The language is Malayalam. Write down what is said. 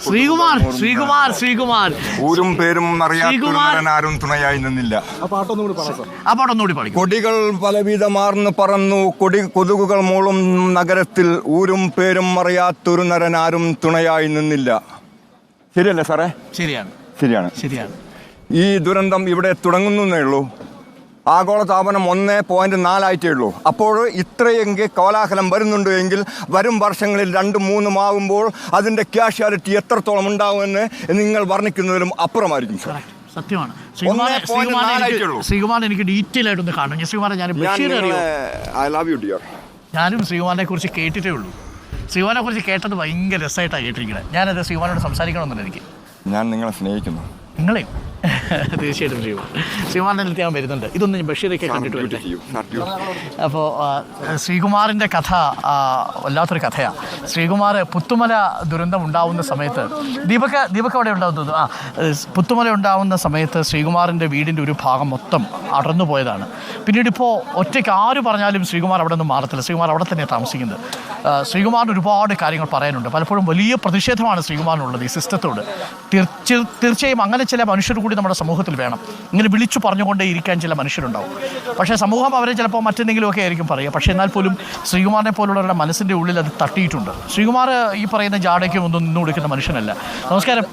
ശ്രീകുമാർ ഊരും പേരും അറിയാത്തവരും തുണയായി നിന്നില്ല. കൊടികൾ പലവിധമാർന്നു പറന്നു, കൊതുകുകൾ മൂളും നഗരത്തിൽ ഊരും പേരും അറിയാത്തൊരു നരനാരും തുണയായി നിന്നില്ല. ശരിയല്ലേ സാറേ? ശരിയാണ്. ഈ ദുരന്തം ഇവിടെ തുടങ്ങുന്നേ ഉള്ളൂ. ആഗോളതാപനം 1.4 ആയിട്ടേ ഉള്ളൂ. അപ്പോൾ ഇത്രയെങ്കിൽ കോലാഹലം വരുന്നുണ്ട് എങ്കിൽ വരും വർഷങ്ങളിൽ 2-3 ആകുമ്പോൾ അതിൻ്റെ ക്യാഷ്വാലിറ്റി എത്രത്തോളം ഉണ്ടാവുമെന്ന് നിങ്ങൾ വർണ്ണിക്കുന്നതിലും അപ്പുറമായിരിക്കും സാർ. സത്യമാണ്. ശ്രീകുമാർ എനിക്ക് ഡീറ്റെയിൽ ആയിട്ടൊന്ന് കാണും. ഞാനും ശ്രീകുമാറിനെ കുറിച്ച് കേട്ടിട്ടേ ഉള്ളൂ. ശ്രീകുമാറിനെ കുറിച്ച് കേട്ടത് ഭയങ്കര രസമായിട്ടാണ് കേട്ടിരിക്കുന്നത്. ഞാനത് ശ്രീകുമാറിനോട് സംസാരിക്കണമെന്നുണ്ട്. ഞാൻ നിങ്ങളെ സ്നേഹിക്കുന്നു. നിങ്ങളെയും തീർച്ചയായിട്ടും ശ്രീകുമാറിൻ്റെ അടുത്ത് ഞാൻ വരുന്നുണ്ട്. ഇതൊന്നും ബഷീറൊക്കെ കണ്ടിട്ട് വരട്ടെ. അപ്പോൾ ശ്രീകുമാറിൻ്റെ കഥ വല്ലാത്തൊരു കഥയാണ്. ശ്രീകുമാർ പുത്തുമല ദുരന്തം ഉണ്ടാവുന്ന സമയത്ത് ദീപക് അവിടെ ഉണ്ടാവുന്നത് പുത്തുമല ഉണ്ടാവുന്ന സമയത്ത് ശ്രീകുമാറിൻ്റെ വീടിൻ്റെ ഒരു ഭാഗം മൊത്തം അടർന്നു പോയതാണ്. പിന്നീട് ഇപ്പോൾ ഒറ്റയ്ക്ക് ആര് പറഞ്ഞാലും ശ്രീകുമാർ അവിടെ നിന്ന് മാറത്തില്ല. ശ്രീകുമാർ അവിടെ തന്നെയാണ് താമസിക്കുന്നത്. ശ്രീകുമാറിന് ഒരുപാട് കാര്യങ്ങൾ പറയാനുണ്ട്. പലപ്പോഴും വലിയ പ്രതിഷേധമാണ് ശ്രീകുമാറിനുള്ളത് ഈ സിസ്റ്റത്തോട്. തീർച്ചയായും അങ്ങനെ ചില മനുഷ്യർ കൂടി നമ്മുടെ സമൂഹത്തിൽ വേണം. ഇങ്ങനെ വിളിച്ചു പറഞ്ഞുകൊണ്ടേ ഇരിക്കാൻ ചില മനുഷ്യരുണ്ടാവും. പക്ഷേ സമൂഹം അവരെ ചിലപ്പോൾ മറ്റെന്തെങ്കിലുമൊക്കെ ആയിരിക്കും പറയുക. പക്ഷേ എന്നാൽ പോലും ശ്രീകുമാറിനെ പോലുള്ളവരുടെ മനസ്സിൻ്റെ ഉള്ളിൽ അത് തട്ടിയിട്ടുണ്ട്. ശ്രീകുമാർ ഈ പറയുന്ന ജാടയ്ക്കും ഒന്നും നിന്നു കൊടുക്കുന്ന മനുഷ്യനല്ല. നമസ്കാരം.